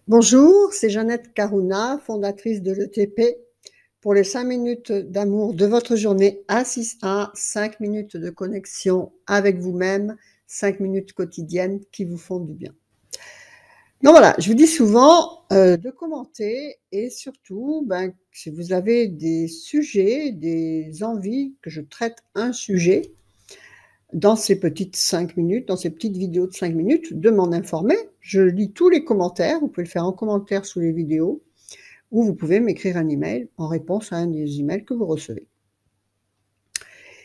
Bonjour, c'est Jeannette Carouna, fondatrice de l'ETP, pour les 5 minutes d'amour de votre journée à 5 minutes de connexion avec vous-même, 5 minutes quotidiennes qui vous font du bien. Donc voilà, je vous dis souvent de commenter et surtout, si vous avez des sujets, des envies que je traite un sujet dans ces petites 5 minutes, dans ces petites vidéos de 5 minutes, de m'en informer. Je lis tous les commentaires, vous pouvez le faire en commentaire sous les vidéos, ou vous pouvez m'écrire un email en réponse à un des emails que vous recevez.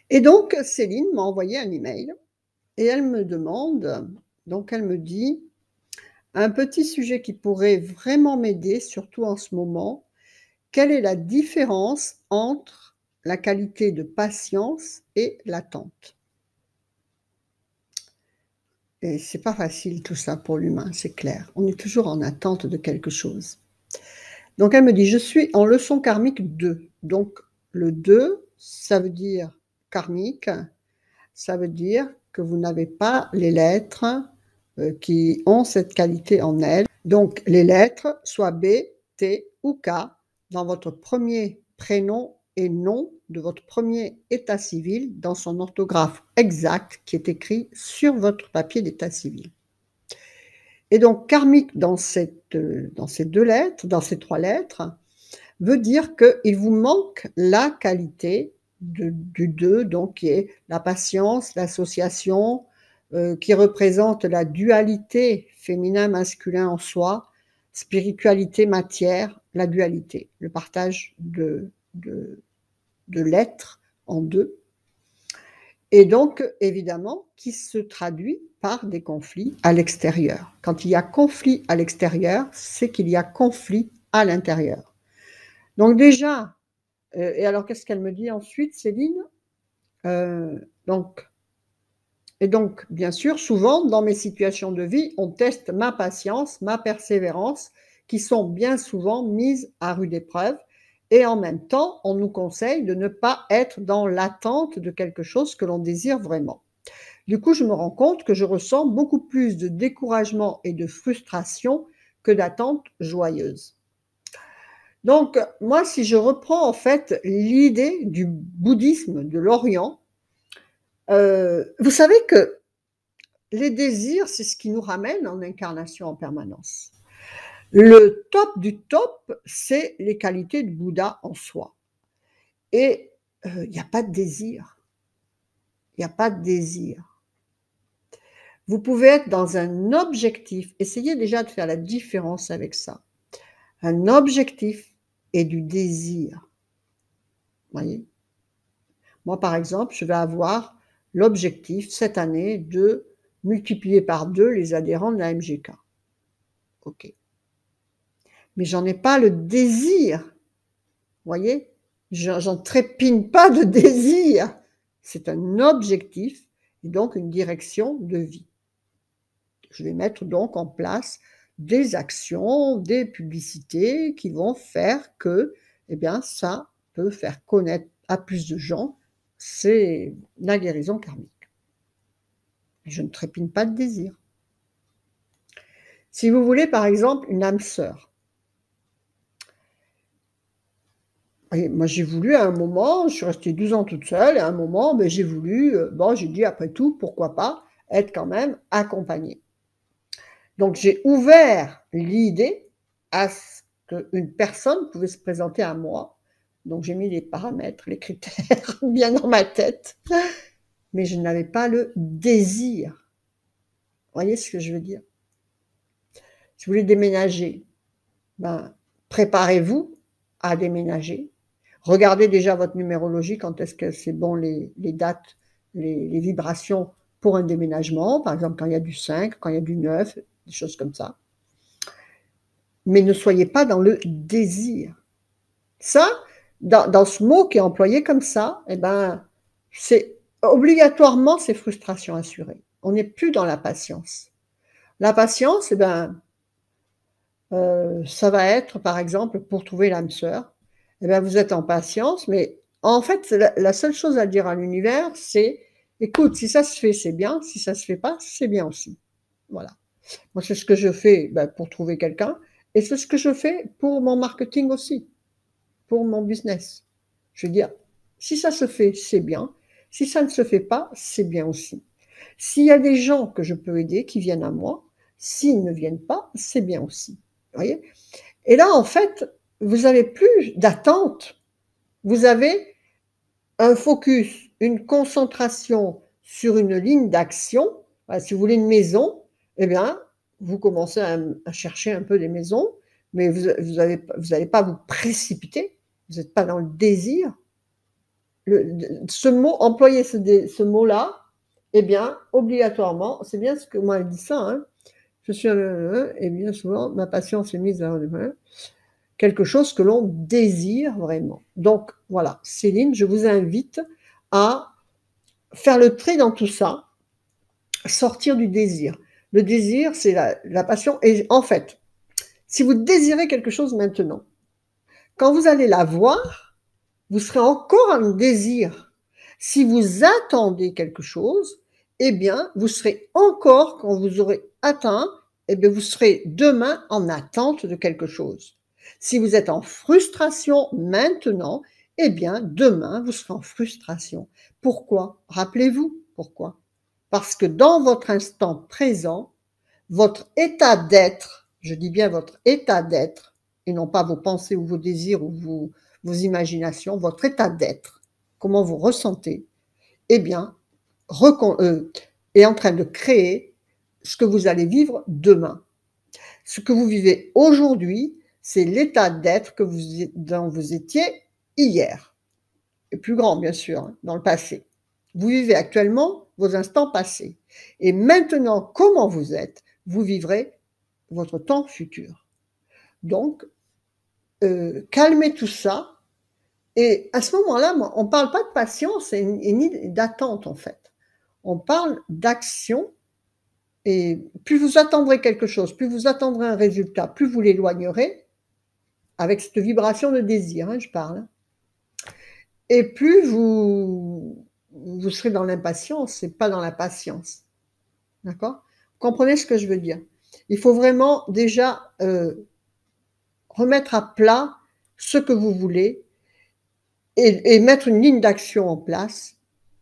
Et donc, Céline m'a envoyé un email et elle me demande, donc elle me dit, un petit sujet qui pourrait vraiment m'aider, surtout en ce moment, quelle est la différence entre la qualité de patience et l'attente? Et c'est pas facile tout ça pour l'humain, c'est clair. On est toujours en attente de quelque chose. Donc elle me dit, je suis en leçon karmique 2. Donc le 2, ça veut dire karmique, ça veut dire que vous n'avez pas les lettres qui ont cette qualité en elles. Donc les lettres, soit B, T ou K, dans votre premier prénom et nom de votre premier état civil, dans son orthographe exacte qui est écrit sur votre papier d'état civil. Et donc karmique dans ces 2 lettres, dans ces 3 lettres, veut dire qu'il vous manque la qualité du 2, donc qui est la patience, l'association, qui représente la dualité féminin-masculin en soi, spiritualité, matière, la dualité, le partage de l'être en 2. Et donc, évidemment, qui se traduit par des conflits à l'extérieur. Quand il y a conflit à l'extérieur, c'est qu'il y a conflit à l'intérieur. Donc déjà, et alors qu'est-ce qu'elle me dit ensuite, Céline? Donc, bien sûr, souvent, dans mes situations de vie, on teste ma patience, ma persévérance, qui sont bien souvent mises à rude épreuve. Et en même temps, on nous conseille de ne pas être dans l'attente de quelque chose que l'on désire vraiment. Du coup, je me rends compte que je ressens beaucoup plus de découragement et de frustration que d'attente joyeuse. Donc, moi, si je reprends en fait l'idée du bouddhisme de l'Orient, vous savez que les désirs, c'est ce qui nous ramène en incarnation en permanence. Le top du top, c'est les qualités de Bouddha en soi. Et il n'y a pas de désir. Il n'y a pas de désir. Vous pouvez être dans un objectif. Essayez déjà de faire la différence avec ça. Un objectif et du désir. Voyez ? Moi, par exemple, je vais avoir l'objectif cette année de multiplier par 2 les adhérents de la MGK. OK. Mais j'en ai pas le désir. Voyez ? J'en trépigne pas de désir. C'est un objectif et donc une direction de vie. Je vais mettre donc en place des actions, des publicités qui vont faire que, eh bien, ça peut faire connaître à plus de gens, c'est la guérison karmique. Je ne trépigne pas de désir. Si vous voulez, par exemple, une âme sœur. Et moi, j'ai voulu à un moment, je suis restée 12 ans toute seule, et à un moment, j'ai voulu, j'ai dit après tout, pourquoi pas, être quand même accompagnée. Donc, j'ai ouvert l'idée à ce qu'une personne pouvait se présenter à moi. Donc, j'ai mis les paramètres, les critères bien dans ma tête, mais je n'avais pas le désir. Vous voyez ce que je veux dire? Si vous voulez déménager, préparez-vous à déménager. Regardez déjà votre numérologie, quand est-ce que c'est bon les dates, les vibrations pour un déménagement. Par exemple, quand il y a du 5, quand il y a du 9, des choses comme ça. Mais ne soyez pas dans le désir. Ça, dans ce mot qui est employé comme ça, c'est obligatoirement ces frustrations assurées. On n'est plus dans la patience. La patience, ça va être, par exemple, pour trouver l'âme sœur, vous êtes en patience, mais en fait, la seule chose à dire à l'univers, c'est, écoute, si ça se fait, c'est bien, si ça se fait pas, c'est bien aussi. Voilà. Moi, c'est ce que je fais pour trouver quelqu'un. Et c'est ce que je fais pour mon marketing aussi, pour mon business. Je veux dire, si ça se fait, c'est bien. Si ça ne se fait pas, c'est bien aussi. S'il y a des gens que je peux aider qui viennent à moi, s'ils ne viennent pas, c'est bien aussi. Vous voyez? Et là, en fait, vous n'avez plus d'attente. Vous avez un focus, une concentration sur une ligne d'action. Si vous voulez une maison, eh bien, vous commencez à chercher un peu des maisons, mais vous n'allez pas vous précipiter. Vous n'êtes pas dans le désir. Ce mot, employer ce mot-là, eh bien, obligatoirement, c'est bien ce que moi elle dit ça, hein, je suis et bien souvent, ma patience est mise à quelque chose que l'on désire vraiment. Donc voilà, Céline, je vous invite à faire le tri dans tout ça, sortir du désir. Le désir, c'est la passion. Et en fait, si vous désirez quelque chose maintenant, quand vous allez la voir, vous serez encore en désir. Si vous attendez quelque chose, eh bien, vous serez encore, quand vous aurez atteint, eh bien, vous serez demain en attente de quelque chose. Si vous êtes en frustration maintenant, eh bien, demain, vous serez en frustration. Pourquoi? Rappelez-vous pourquoi. Parce que dans votre instant présent, votre état d'être, je dis bien votre état d'être, et non pas vos pensées ou vos désirs ou vos imaginations, votre état d'être, comment vous ressentez, eh bien, est en train de créer ce que vous allez vivre demain. Ce que vous vivez aujourd'hui, c'est l'état d'être dont vous étiez hier. Et plus grand, bien sûr, hein, dans le passé. Vous vivez actuellement vos instants passés. Et maintenant, comment vous êtes, vous vivrez votre temps futur. Donc, calmez tout ça. Et à ce moment-là, on ne parle pas de patience et ni d'attente, en fait. On parle d'action. Et plus vous attendrez quelque chose, plus vous attendrez un résultat, plus vous l'éloignerez, avec cette vibration de désir, hein, je parle. Et plus vous serez dans l'impatience et pas dans la patience. D'accord? Vous comprenez ce que je veux dire? Il faut vraiment déjà remettre à plat ce que vous voulez et mettre une ligne d'action en place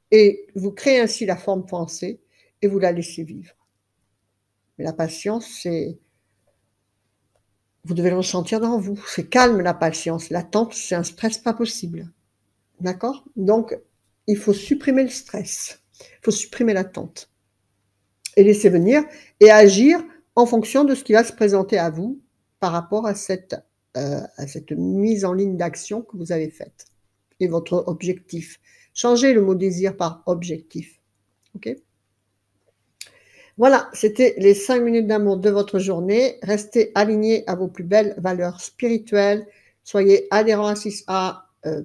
et vous créez ainsi la forme pensée et vous la laissez vivre. Mais la patience, c'est... Vous devez le ressentir dans vous. C'est calme la patience. L'attente, c'est un stress pas possible. D'accord? Donc, il faut supprimer le stress. Il faut supprimer l'attente. Et laisser venir et agir en fonction de ce qui va se présenter à vous par rapport à cette mise en ligne d'action que vous avez faite. Et votre objectif. Changez le mot désir par objectif. OK? Voilà, c'était les 5 minutes d'amour de votre journée. Restez alignés à vos plus belles valeurs spirituelles. Soyez adhérents à 6A,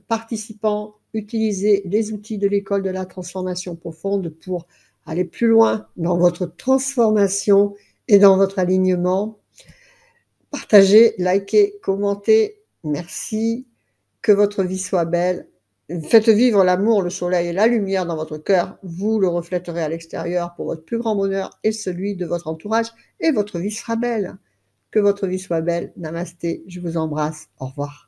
participants. Utilisez les outils de l'école de la transformation profonde pour aller plus loin dans votre transformation et dans votre alignement. Partagez, likez, commentez. Merci. Que votre vie soit belle. Faites vivre l'amour, le soleil et la lumière dans votre cœur. Vous le reflèterez à l'extérieur pour votre plus grand bonheur et celui de votre entourage. Et votre vie sera belle. Que votre vie soit belle. Namasté. Je vous embrasse. Au revoir.